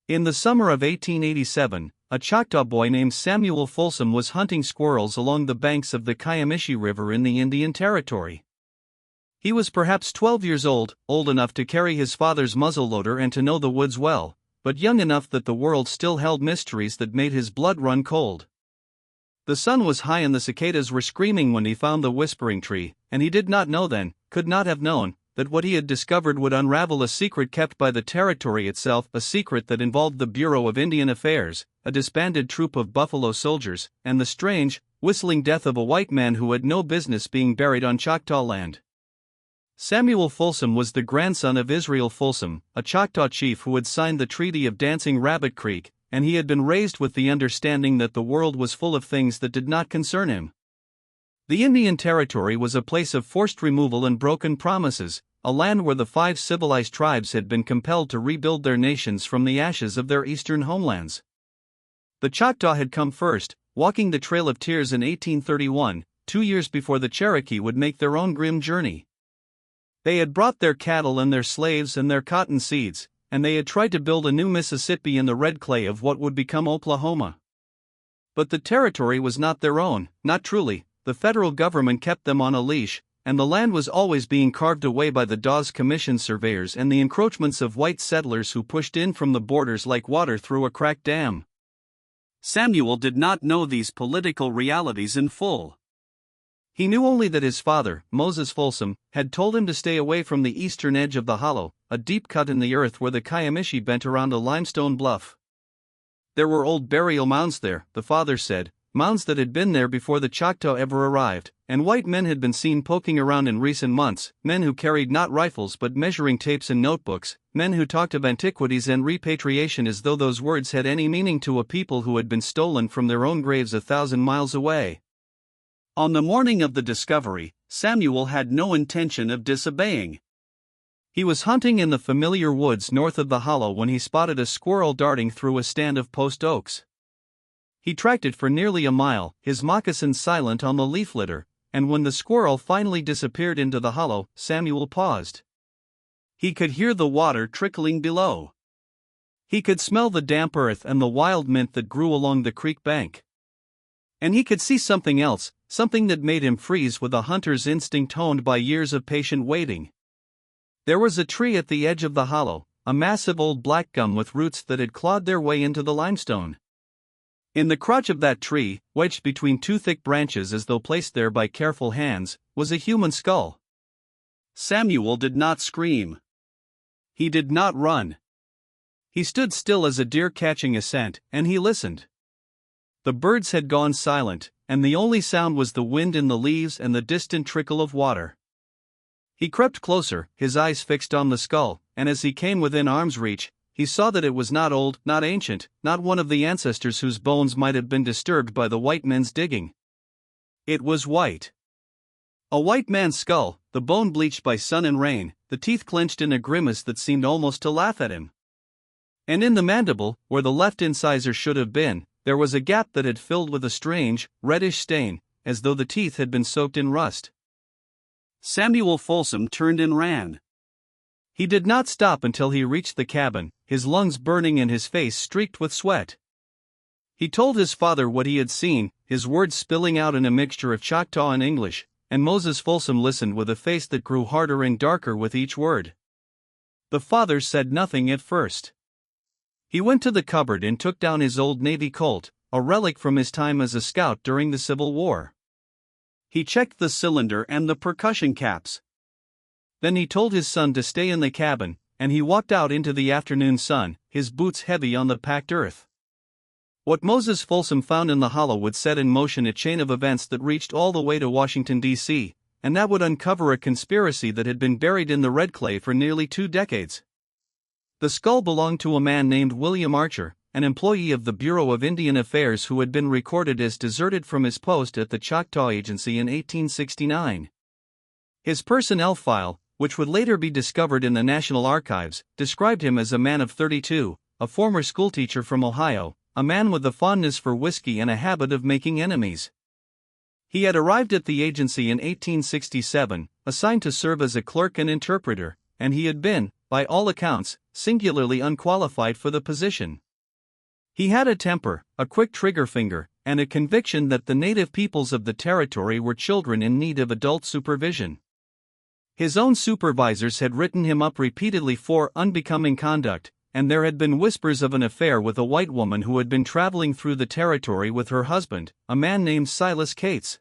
In the summer of 1887, a Choctaw boy named Samuel Folsom was hunting squirrels along the banks of the Kiamichi River in the Indian Territory. He was perhaps 12 years old enough to carry his father's muzzleloader and to know the woods well, but young enough that the world still held mysteries that made his blood run cold. The sun was high and the cicadas were screaming when he found the whispering tree, and he did not know then, could not have known, that what he had discovered would unravel a secret kept by the territory itself, a secret that involved the Bureau of Indian Affairs, a disbanded troop of buffalo soldiers, and the strange, whistling death of a white man who had no business being buried on Choctaw land. Samuel Folsom was the grandson of Israel Folsom, a Choctaw chief who had signed the Treaty of Dancing Rabbit Creek, and he had been raised with the understanding that the world was full of things that did not concern him. The Indian Territory was a place of forced removal and broken promises, a land where the 5 civilized tribes had been compelled to rebuild their nations from the ashes of their eastern homelands. The Choctaw had come first, walking the Trail of Tears in 1831, 2 years before the Cherokee would make their own grim journey. They had brought their cattle and their slaves and their cotton seeds, and they had tried to build a new Mississippi in the red clay of what would become Oklahoma. But the territory was not their own, not truly. The federal government kept them on a leash, and the land was always being carved away by the Dawes Commission surveyors and the encroachments of white settlers who pushed in from the borders like water through a cracked dam. Samuel did not know these political realities in full. He knew only that his father, Moses Folsom, had told him to stay away from the eastern edge of the hollow, a deep cut in the earth where the Kiamichi bent around a limestone bluff. There were old burial mounds there, the father said, mounds that had been there before the Choctaw ever arrived, and white men had been seen poking around in recent months, men who carried not rifles but measuring tapes and notebooks, men who talked of antiquities and repatriation as though those words had any meaning to a people who had been stolen from their own graves 1,000 miles away. On the morning of the discovery, Samuel had no intention of disobeying. He was hunting in the familiar woods north of the hollow when he spotted a squirrel darting through a stand of post oaks. He tracked it for nearly a mile, his moccasins silent on the leaf litter, and when the squirrel finally disappeared into the hollow, Samuel paused. He could hear the water trickling below. He could smell the damp earth and the wild mint that grew along the creek bank. And he could see something else, something that made him freeze with a hunter's instinct honed by years of patient waiting. There was a tree at the edge of the hollow, a massive old black gum with roots that had clawed their way into the limestone. In the crotch of that tree, wedged between 2 thick branches as though placed there by careful hands, was a human skull. Samuel did not scream. He did not run. He stood still as a deer catching a scent, and he listened. The birds had gone silent, and the only sound was the wind in the leaves and the distant trickle of water. He crept closer, his eyes fixed on the skull, and as he came within arm's reach, he saw that it was not old, not ancient, not one of the ancestors whose bones might have been disturbed by the white men's digging. It was white. A white man's skull, the bone bleached by sun and rain, the teeth clenched in a grimace that seemed almost to laugh at him. And in the mandible, where the left incisor should have been, there was a gap that had filled with a strange, reddish stain, as though the teeth had been soaked in rust. Samuel Folsom turned and ran. He did not stop until he reached the cabin, his lungs burning and his face streaked with sweat. He told his father what he had seen, his words spilling out in a mixture of Choctaw and English, and Moses Folsom listened with a face that grew harder and darker with each word. The father said nothing at first. He went to the cupboard and took down his old Navy Colt, a relic from his time as a scout during the Civil War. He checked the cylinder and the percussion caps. Then he told his son to stay in the cabin, and he walked out into the afternoon sun, his boots heavy on the packed earth. What Moses Folsom found in the hollow would set in motion a chain of events that reached all the way to Washington, D.C., and that would uncover a conspiracy that had been buried in the red clay for nearly 2 decades. The skull belonged to a man named William Archer, an employee of the Bureau of Indian Affairs who had been recorded as deserted from his post at the Choctaw Agency in 1869. His personnel file, which would later be discovered in the National Archives, described him as a man of 32, a former schoolteacher from Ohio, a man with a fondness for whiskey and a habit of making enemies. He had arrived at the agency in 1867, assigned to serve as a clerk and interpreter, and he had been, by all accounts, singularly unqualified for the position. He had a temper, a quick trigger finger, and a conviction that the native peoples of the territory were children in need of adult supervision. His own supervisors had written him up repeatedly for unbecoming conduct, and there had been whispers of an affair with a white woman who had been traveling through the territory with her husband, a man named Silas Cates.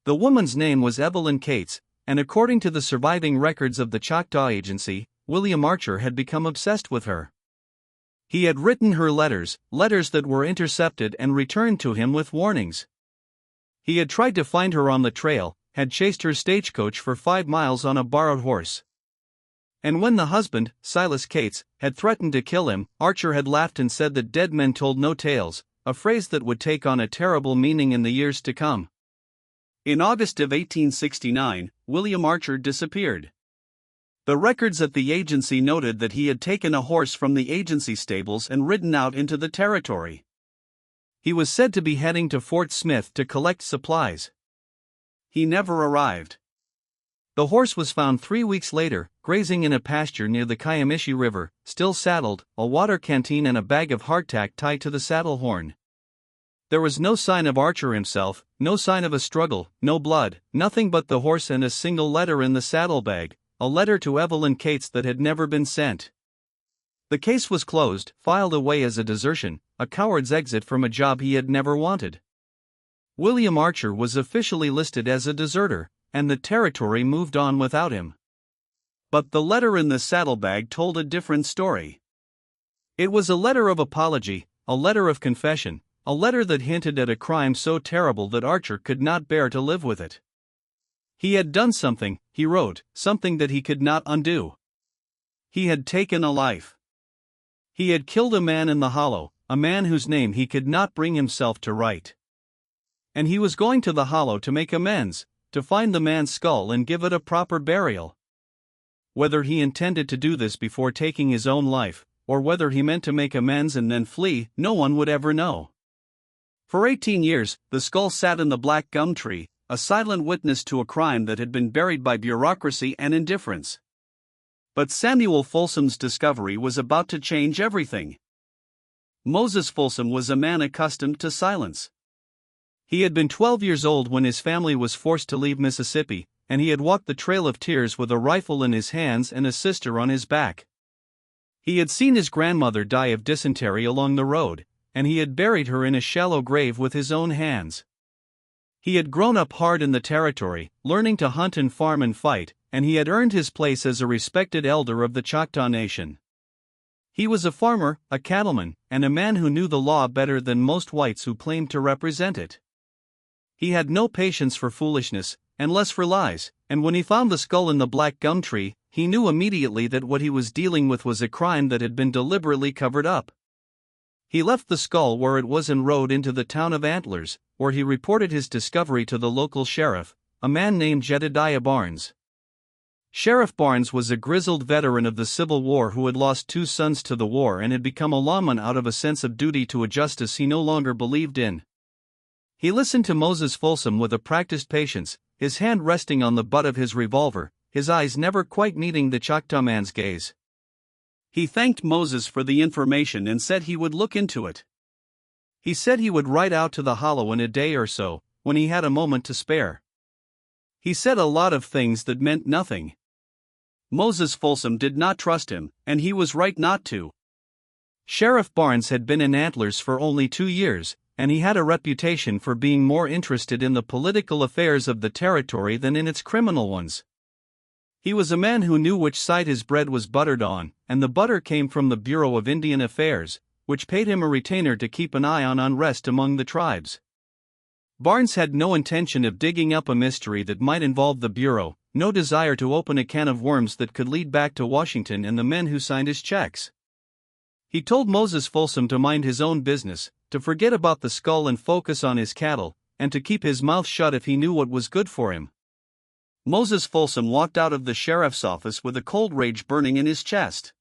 The woman's name was Evelyn Cates, and according to the surviving records of the Choctaw Agency, William Archer had become obsessed with her. He had written her letters that were intercepted and returned to him with warnings. He had tried to find her on the trail, had chased her stagecoach for 5 miles on a borrowed horse. And when the husband, Silas Cates, had threatened to kill him, Archer had laughed and said that dead men told no tales, a phrase that would take on a terrible meaning in the years to come. In August of 1869, William Archer disappeared. The records at the agency noted that he had taken a horse from the agency stables and ridden out into the territory. He was said to be heading to Fort Smith to collect supplies. He never arrived. The horse was found 3 weeks later, grazing in a pasture near the Kiamichi River, still saddled, a water canteen and a bag of hardtack tied to the saddle horn. There was no sign of Archer himself, no sign of a struggle, no blood, nothing but the horse and a single letter in the saddlebag, a letter to Evelyn Cates that had never been sent. The case was closed, filed away as a desertion, a coward's exit from a job he had never wanted. William Archer was officially listed as a deserter, and the territory moved on without him. But the letter in the saddlebag told a different story. It was a letter of apology, a letter of confession, a letter that hinted at a crime so terrible that Archer could not bear to live with it. He had done something, he wrote, something that he could not undo. He had taken a life. He had killed a man in the hollow, a man whose name he could not bring himself to write. And he was going to the hollow to make amends, to find the man's skull and give it a proper burial. Whether he intended to do this before taking his own life, or whether he meant to make amends and then flee, no one would ever know. For 18 years, the skull sat in the black gum tree, a silent witness to a crime that had been buried by bureaucracy and indifference. But Samuel Folsom's discovery was about to change everything. Moses Folsom was a man accustomed to silence. He had been 12 years old when his family was forced to leave Mississippi, and he had walked the Trail of Tears with a rifle in his hands and a sister on his back. He had seen his grandmother die of dysentery along the road, and he had buried her in a shallow grave with his own hands. He had grown up hard in the territory, learning to hunt and farm and fight, and he had earned his place as a respected elder of the Choctaw Nation. He was a farmer, a cattleman, and a man who knew the law better than most whites who claimed to represent it. He had no patience for foolishness, and less for lies, and when he found the skull in the black gum tree, he knew immediately that what he was dealing with was a crime that had been deliberately covered up. He left the skull where it was and rode into the town of Antlers, where he reported his discovery to the local sheriff, a man named Jedediah Barnes. Sheriff Barnes was a grizzled veteran of the Civil War who had lost 2 sons to the war and had become a lawman out of a sense of duty to a justice he no longer believed in. He listened to Moses Folsom with a practiced patience, his hand resting on the butt of his revolver, his eyes never quite meeting the Choctaw man's gaze. He thanked Moses for the information and said he would look into it. He said he would ride out to the hollow in a day or so, when he had a moment to spare. He said a lot of things that meant nothing. Moses Folsom did not trust him, and he was right not to. Sheriff Barnes had been in Antlers for only 2 years, and he had a reputation for being more interested in the political affairs of the territory than in its criminal ones. He was a man who knew which side his bread was buttered on, and the butter came from the Bureau of Indian Affairs, which paid him a retainer to keep an eye on unrest among the tribes. Barnes had no intention of digging up a mystery that might involve the Bureau, no desire to open a can of worms that could lead back to Washington and the men who signed his checks. He told Moses Folsom to mind his own business, to forget about the skull and focus on his cattle, and to keep his mouth shut if he knew what was good for him. Moses Folsom walked out of the sheriff's office with a cold rage burning in his chest.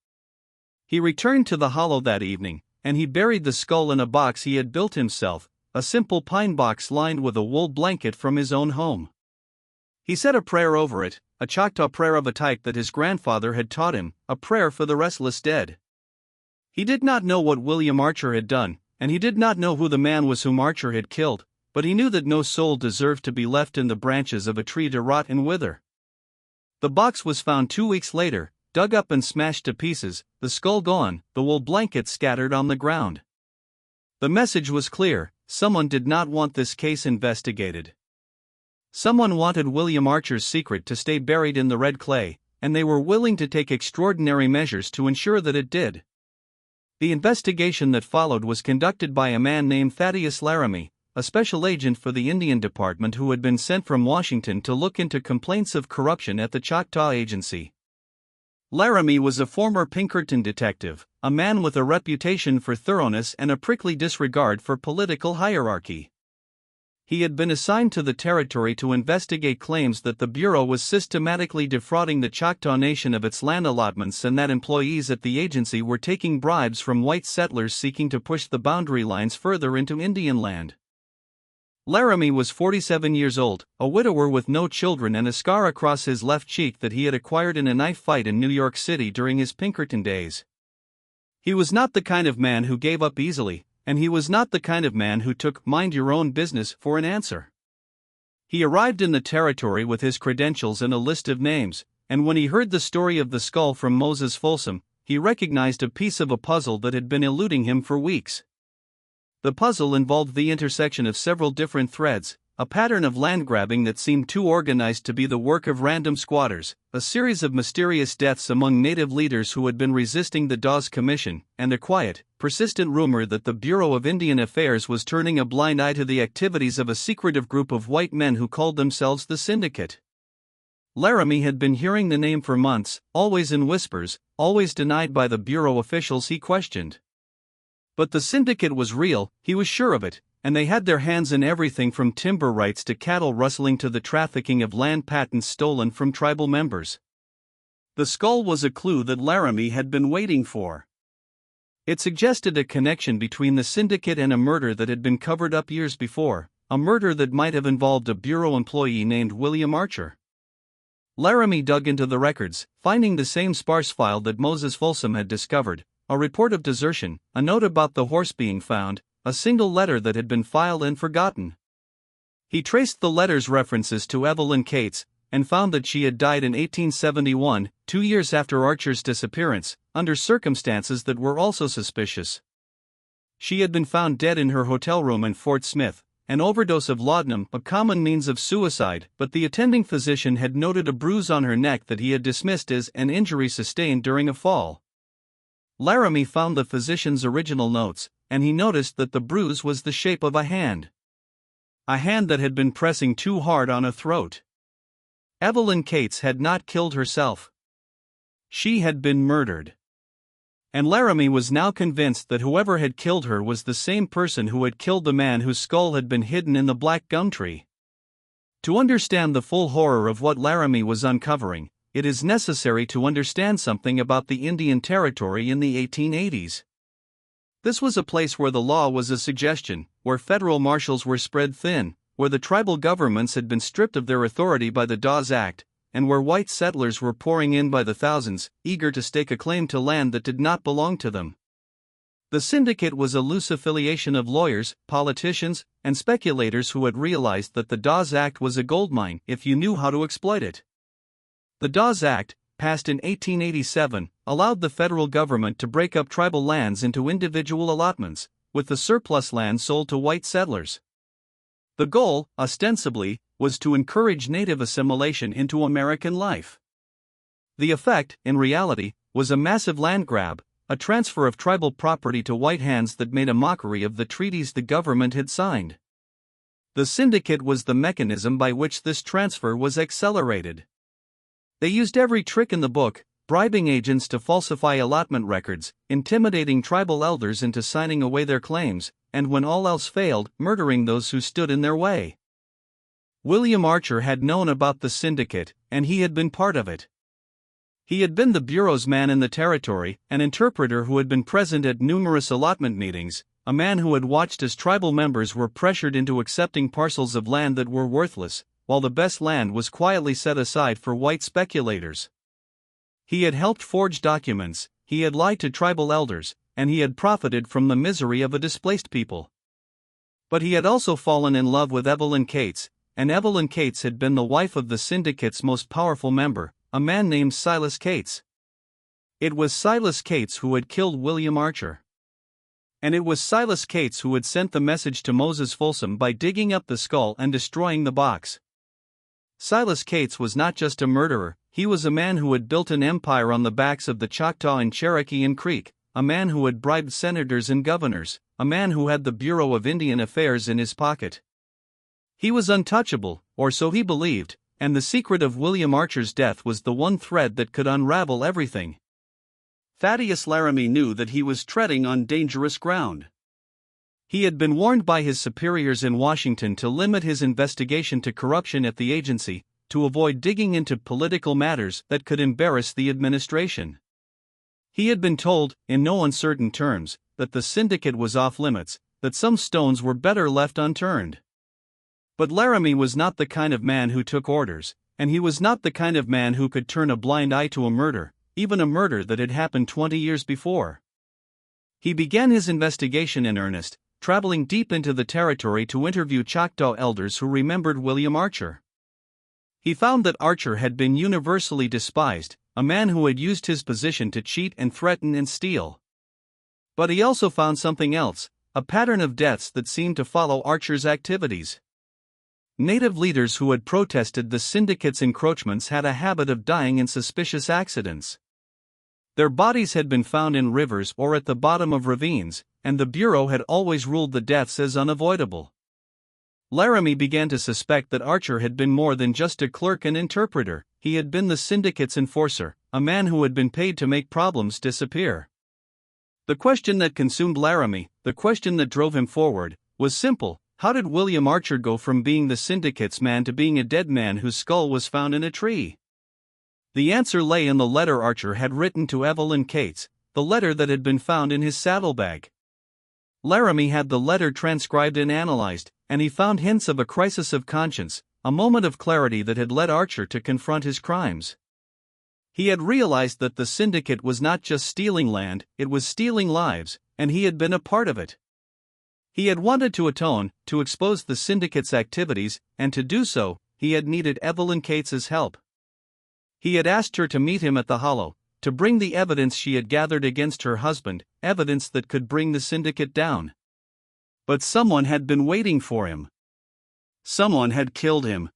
He returned to the hollow that evening, and he buried the skull in a box he had built himself, a simple pine box lined with a wool blanket from his own home. He said a prayer over it, a Choctaw prayer of a type that his grandfather had taught him, a prayer for the restless dead. He did not know what William Archer had done, and he did not know who the man was whom Archer had killed, but he knew that no soul deserved to be left in the branches of a tree to rot and wither. The box was found 2 weeks later, dug up and smashed to pieces, the skull gone, the wool blanket scattered on the ground. The message was clear: someone did not want this case investigated. Someone wanted William Archer's secret to stay buried in the red clay, and they were willing to take extraordinary measures to ensure that it did. The investigation that followed was conducted by a man named Thaddeus Laramie, a special agent for the Indian Department who had been sent from Washington to look into complaints of corruption at the Choctaw Agency. Laramie was a former Pinkerton detective, a man with a reputation for thoroughness and a prickly disregard for political hierarchy. He had been assigned to the territory to investigate claims that the Bureau was systematically defrauding the Choctaw Nation of its land allotments and that employees at the agency were taking bribes from white settlers seeking to push the boundary lines further into Indian land. Laramie was 47 years old, a widower with no children and a scar across his left cheek that he had acquired in a knife fight in New York City during his Pinkerton days. He was not the kind of man who gave up easily, and he was not the kind of man who took mind-your-own-business for an answer. He arrived in the territory with his credentials and a list of names, and when he heard the story of the skull from Moses Folsom, he recognized a piece of a puzzle that had been eluding him for weeks. The puzzle involved the intersection of several different threads, a pattern of land grabbing that seemed too organized to be the work of random squatters, a series of mysterious deaths among native leaders who had been resisting the Dawes Commission, and a quiet, persistent rumor that the Bureau of Indian Affairs was turning a blind eye to the activities of a secretive group of white men who called themselves the Syndicate. Laramie had been hearing the name for months, always in whispers, always denied by the Bureau officials he questioned. But the Syndicate was real, he was sure of it, and they had their hands in everything from timber rights to cattle rustling to the trafficking of land patents stolen from tribal members. The skull was a clue that Laramie had been waiting for. It suggested a connection between the Syndicate and a murder that had been covered up years before, a murder that might have involved a Bureau employee named William Archer. Laramie dug into the records, finding the same sparse file that Moses Folsom had discovered, a report of desertion, a note about the horse being found, a single letter that had been filed and forgotten. He traced the letter's references to Evelyn Cates, and found that she had died in 1871, 2 years after Archer's disappearance, under circumstances that were also suspicious. She had been found dead in her hotel room in Fort Smith, an overdose of laudanum, a common means of suicide, but the attending physician had noted a bruise on her neck that he had dismissed as an injury sustained during a fall. Laramie found the physician's original notes, and he noticed that the bruise was the shape of a hand. A hand that had been pressing too hard on a throat. Evelyn Cates had not killed herself. She had been murdered. And Laramie was now convinced that whoever had killed her was the same person who had killed the man whose skull had been hidden in the black gum tree. To understand the full horror of what Laramie was uncovering, it is necessary to understand something about the Indian Territory in the 1880s. This was a place where the law was a suggestion, where federal marshals were spread thin, where the tribal governments had been stripped of their authority by the Dawes Act, and where white settlers were pouring in by the thousands, eager to stake a claim to land that did not belong to them. The Syndicate was a loose affiliation of lawyers, politicians, and speculators who had realized that the Dawes Act was a goldmine if you knew how to exploit it. The Dawes Act, passed in 1887, allowed the federal government to break up tribal lands into individual allotments, with the surplus land sold to white settlers. The goal, ostensibly, was to encourage native assimilation into American life. The effect, in reality, was a massive land grab, a transfer of tribal property to white hands that made a mockery of the treaties the government had signed. The Syndicate was the mechanism by which this transfer was accelerated. They used every trick in the book, bribing agents to falsify allotment records, intimidating tribal elders into signing away their claims, and when all else failed, murdering those who stood in their way. William Archer had known about the Syndicate, and he had been part of it. He had been the Bureau's man in the territory, an interpreter who had been present at numerous allotment meetings, a man who had watched as tribal members were pressured into accepting parcels of land that were worthless, while the best land was quietly set aside for white speculators. He had helped forge documents, he had lied to tribal elders, and he had profited from the misery of a displaced people. But he had also fallen in love with Evelyn Cates, and Evelyn Cates had been the wife of the Syndicate's most powerful member, a man named Silas Cates. It was Silas Cates who had killed William Archer. And it was Silas Cates who had sent the message to Moses Folsom by digging up the skull and destroying the box. Silas Cates was not just a murderer, he was a man who had built an empire on the backs of the Choctaw in Cherokee and Creek, a man who had bribed senators and governors, a man who had the Bureau of Indian Affairs in his pocket. He was untouchable, or so he believed, and the secret of William Archer's death was the one thread that could unravel everything. Thaddeus Laramie knew that he was treading on dangerous ground. He had been warned by his superiors in Washington to limit his investigation to corruption at the agency, to avoid digging into political matters that could embarrass the administration. He had been told, in no uncertain terms, that the syndicate was off limits, that some stones were better left unturned. But Laramie was not the kind of man who took orders, and he was not the kind of man who could turn a blind eye to a murder, even a murder that had happened 20 years before. He began his investigation in earnest, traveling deep into the territory to interview Choctaw elders who remembered William Archer. He found that Archer had been universally despised, a man who had used his position to cheat and threaten and steal. But he also found something else, a pattern of deaths that seemed to follow Archer's activities. Native leaders who had protested the syndicate's encroachments had a habit of dying in suspicious accidents. Their bodies had been found in rivers or at the bottom of ravines, and the Bureau had always ruled the deaths as unavoidable. Laramie began to suspect that Archer had been more than just a clerk and interpreter, he had been the syndicate's enforcer, a man who had been paid to make problems disappear. The question that consumed Laramie, the question that drove him forward, was simple: how did William Archer go from being the syndicate's man to being a dead man whose skull was found in a tree? The answer lay in the letter Archer had written to Evelyn Cates, the letter that had been found in his saddlebag. Laramie had the letter transcribed and analyzed, and he found hints of a crisis of conscience, a moment of clarity that had led Archer to confront his crimes. He had realized that the syndicate was not just stealing land, it was stealing lives, and he had been a part of it. He had wanted to atone, to expose the syndicate's activities, and to do so, he had needed Evelyn Cates's help. He had asked her to meet him at the Hollow, to bring the evidence she had gathered against her husband, evidence that could bring the syndicate down. But someone had been waiting for him. Someone had killed him.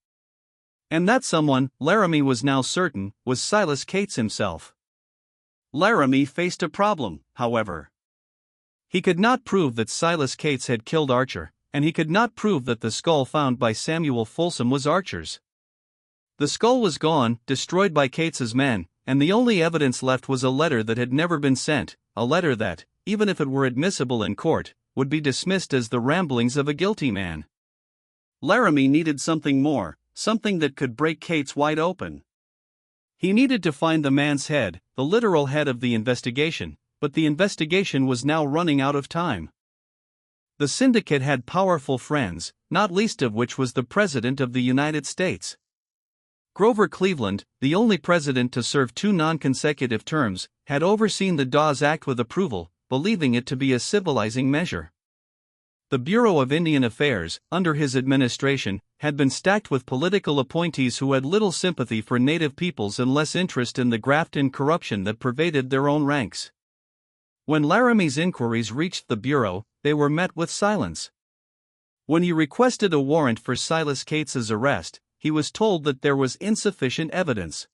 And that someone, Laramie was now certain, was Silas Cates himself. Laramie faced a problem, however. He could not prove that Silas Cates had killed Archer, and he could not prove that the skull found by Samuel Folsom was Archer's. The skull was gone, destroyed by Cates's men, and the only evidence left was a letter that had never been sent, a letter that, even if it were admissible in court, would be dismissed as the ramblings of a guilty man. Laramie needed something more, something that could break Cates wide open. He needed to find the man's head, the literal head of the investigation, but the investigation was now running out of time. The syndicate had powerful friends, not least of which was the President of the United States. Grover Cleveland, the only president to serve 2 non-consecutive terms, had overseen the Dawes Act with approval, believing it to be a civilizing measure. The Bureau of Indian Affairs, under his administration, had been stacked with political appointees who had little sympathy for native peoples and less interest in the graft and corruption that pervaded their own ranks. When Laramie's inquiries reached the Bureau, they were met with silence. When he requested a warrant for Silas Cates's arrest, he was told that there was insufficient evidence.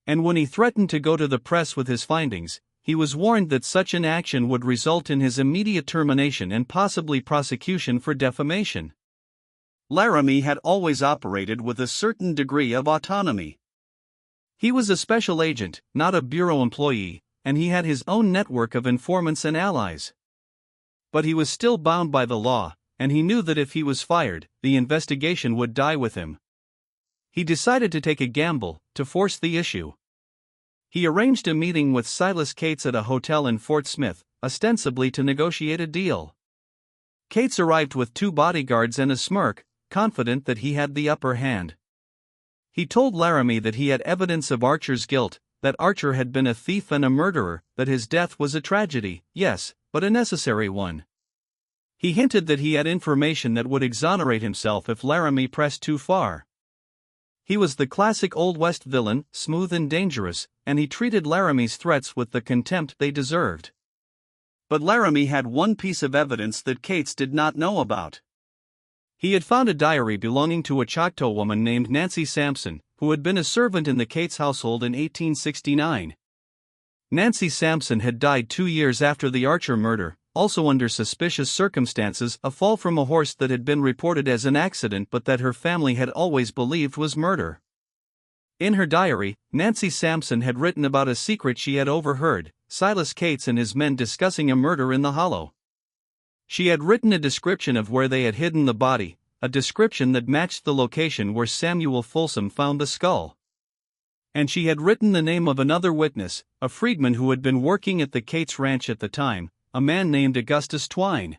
And when he threatened to go to the press with his findings, he was warned that such an action would result in his immediate termination and possibly prosecution for defamation. Laramie had always operated with a certain degree of autonomy. He was a special agent, not a Bureau employee, and he had his own network of informants and allies. But he was still bound by the law, and he knew that if he was fired, the investigation would die with him. He decided to take a gamble, to force the issue. He arranged a meeting with Silas Cates at a hotel in Fort Smith, ostensibly to negotiate a deal. Cates arrived with 2 bodyguards and a smirk, confident that he had the upper hand. He told Laramie that he had evidence of Archer's guilt, that Archer had been a thief and a murderer, that his death was a tragedy, yes, but a necessary one. He hinted that he had information that would exonerate himself if Laramie pressed too far. He was the classic Old West villain, smooth and dangerous, and he treated Laramie's threats with the contempt they deserved. But Laramie had one piece of evidence that Cates did not know about. He had found a diary belonging to a Choctaw woman named Nancy Sampson, who had been a servant in the Cates household in 1869. Nancy Sampson had died 2 years after the Archer murder, also under suspicious circumstances, a fall from a horse that had been reported as an accident but that her family had always believed was murder. In her diary, Nancy Sampson had written about a secret she had overheard, Silas Cates and his men discussing a murder in the hollow. She had written a description of where they had hidden the body, a description that matched the location where Samuel Folsom found the skull. And she had written the name of another witness, a freedman who had been working at the Cates ranch at the time, a man named Augustus Twine.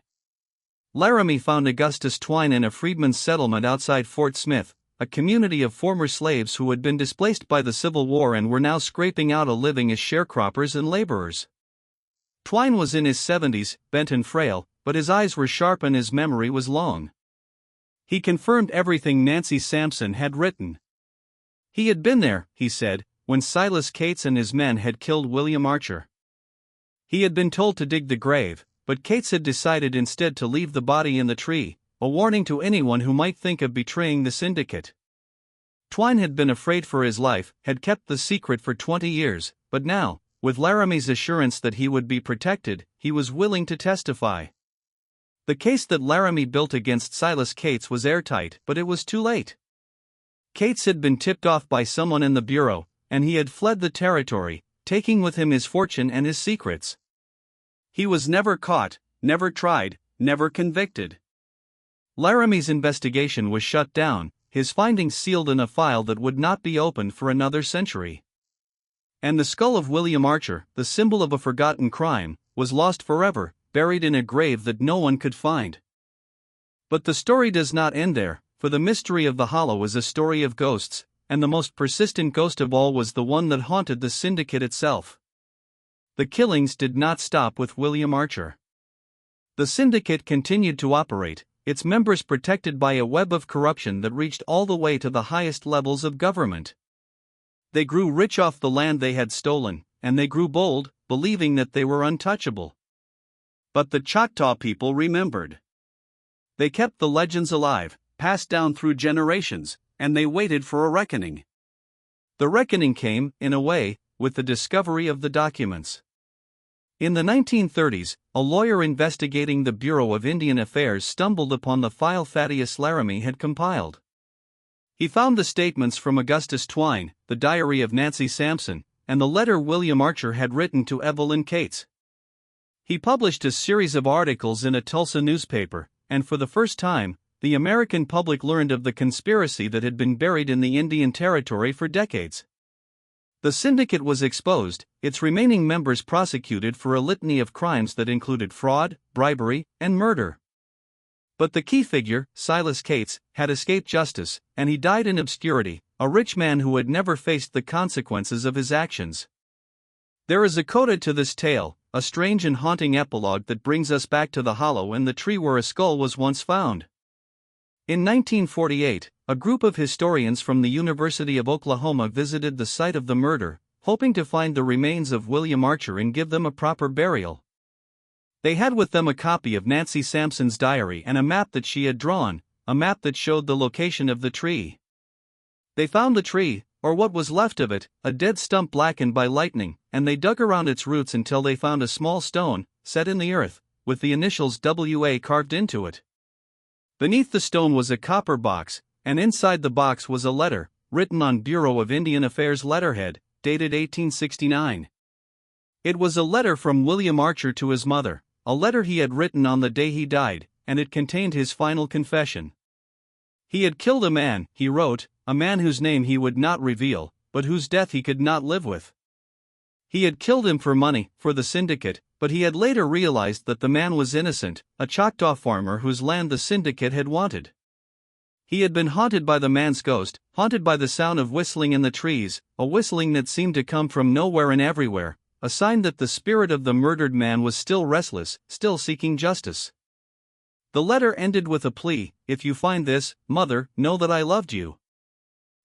Laramie found Augustus Twine in a freedman's settlement outside Fort Smith, a community of former slaves who had been displaced by the Civil War and were now scraping out a living as sharecroppers and laborers. Twine was in his 70s, bent and frail, but his eyes were sharp and his memory was long. He confirmed everything Nancy Sampson had written. He had been there, he said, when Silas Cates and his men had killed William Archer. He had been told to dig the grave, but Cates had decided instead to leave the body in the tree, a warning to anyone who might think of betraying the syndicate. Twine had been afraid for his life, had kept the secret for 20 years, but now, with Laramie's assurance that he would be protected, he was willing to testify. The case that Laramie built against Silas Cates was airtight, but it was too late. Cates had been tipped off by someone in the Bureau, and he had fled the territory, taking with him his fortune and his secrets. He was never caught, never tried, never convicted. Laramie's investigation was shut down, his findings sealed in a file that would not be opened for another century. And the skull of William Archer, the symbol of a forgotten crime, was lost forever, buried in a grave that no one could find. But the story does not end there, for the mystery of the hollow is a story of ghosts, and the most persistent ghost of all was the one that haunted the syndicate itself. The killings did not stop with William Archer. The syndicate continued to operate, its members protected by a web of corruption that reached all the way to the highest levels of government. They grew rich off the land they had stolen, and they grew bold, believing that they were untouchable. But the Choctaw people remembered. They kept the legends alive, passed down through generations, and they waited for a reckoning. The reckoning came, in a way, with the discovery of the documents. In the 1930s, a lawyer investigating the Bureau of Indian Affairs stumbled upon the file Thaddeus Laramie had compiled. He found the statements from Augustus Twine, the diary of Nancy Sampson, and the letter William Archer had written to Evelyn Cates. He published a series of articles in a Tulsa newspaper, and for the first time, the American public learned of the conspiracy that had been buried in the Indian Territory for decades. The syndicate was exposed, its remaining members prosecuted for a litany of crimes that included fraud, bribery, and murder. But the key figure, Silas Cates, had escaped justice, and he died in obscurity, a rich man who had never faced the consequences of his actions. There is a coda to this tale, a strange and haunting epilogue that brings us back to the hollow and the tree where a skull was once found. In 1948, a group of historians from the University of Oklahoma visited the site of the murder, hoping to find the remains of William Archer and give them a proper burial. They had with them a copy of Nancy Sampson's diary and a map that she had drawn, a map that showed the location of the tree. They found the tree, or what was left of it, a dead stump blackened by lightning, and they dug around its roots until they found a small stone, set in the earth, with the initials WA carved into it. Beneath the stone was a copper box, and inside the box was a letter, written on Bureau of Indian Affairs letterhead, dated 1869. It was a letter from William Archer to his mother, a letter he had written on the day he died, and it contained his final confession. He had killed a man, he wrote, a man whose name he would not reveal, but whose death he could not live with. He had killed him for money, for the syndicate, but he had later realized that the man was innocent, a Choctaw farmer whose land the syndicate had wanted. He had been haunted by the man's ghost, haunted by the sound of whistling in the trees, a whistling that seemed to come from nowhere and everywhere, a sign that the spirit of the murdered man was still restless, still seeking justice. The letter ended with a plea: "If you find this, Mother, know that I loved you.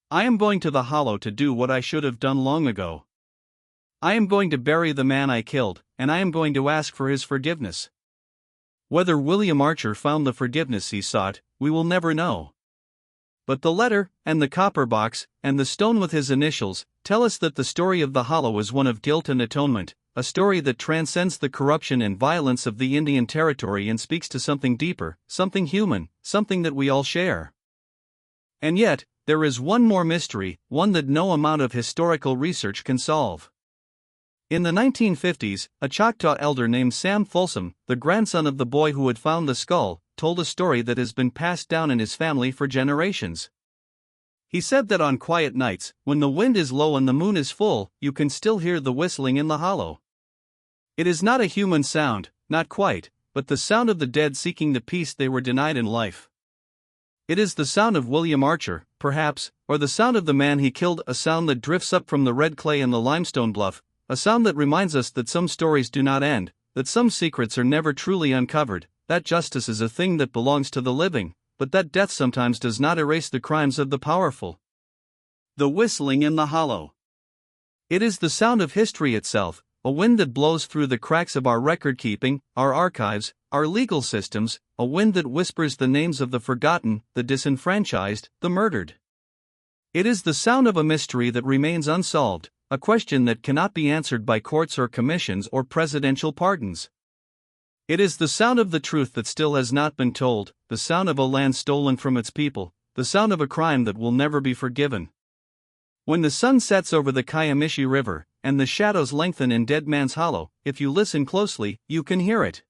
I am going to the hollow to do what I should have done long ago. I am going to bury the man I killed, and I am going to ask for his forgiveness." Whether William Archer found the forgiveness he sought, we will never know. But the letter, and the copper box, and the stone with his initials, tell us that the story of the hollow is one of guilt and atonement, a story that transcends the corruption and violence of the Indian Territory and speaks to something deeper, something human, something that we all share. And yet, there is one more mystery, one that no amount of historical research can solve. In the 1950s, a Choctaw elder named Sam Folsom, the grandson of the boy who had found the skull, told a story that has been passed down in his family for generations. He said that on quiet nights, when the wind is low and the moon is full, you can still hear the whistling in the hollow. It is not a human sound, not quite, but the sound of the dead seeking the peace they were denied in life. It is the sound of William Archer, perhaps, or the sound of the man he killed, a sound that drifts up from the red clay and the limestone bluff, a sound that reminds us that some stories do not end, that some secrets are never truly uncovered, that justice is a thing that belongs to the living, but that death sometimes does not erase the crimes of the powerful. The whistling in the hollow. It is the sound of history itself, a wind that blows through the cracks of our record-keeping, our archives, our legal systems, a wind that whispers the names of the forgotten, the disenfranchised, the murdered. It is the sound of a mystery that remains unsolved, a question that cannot be answered by courts or commissions or presidential pardons. It is the sound of the truth that still has not been told, the sound of a land stolen from its people, the sound of a crime that will never be forgiven. When the sun sets over the Kiamichi River, and the shadows lengthen in Dead Man's Hollow, if you listen closely, you can hear it.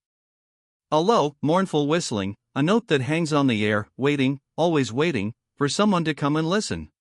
A low, mournful whistling, a note that hangs on the air, waiting, always waiting, for someone to come and listen.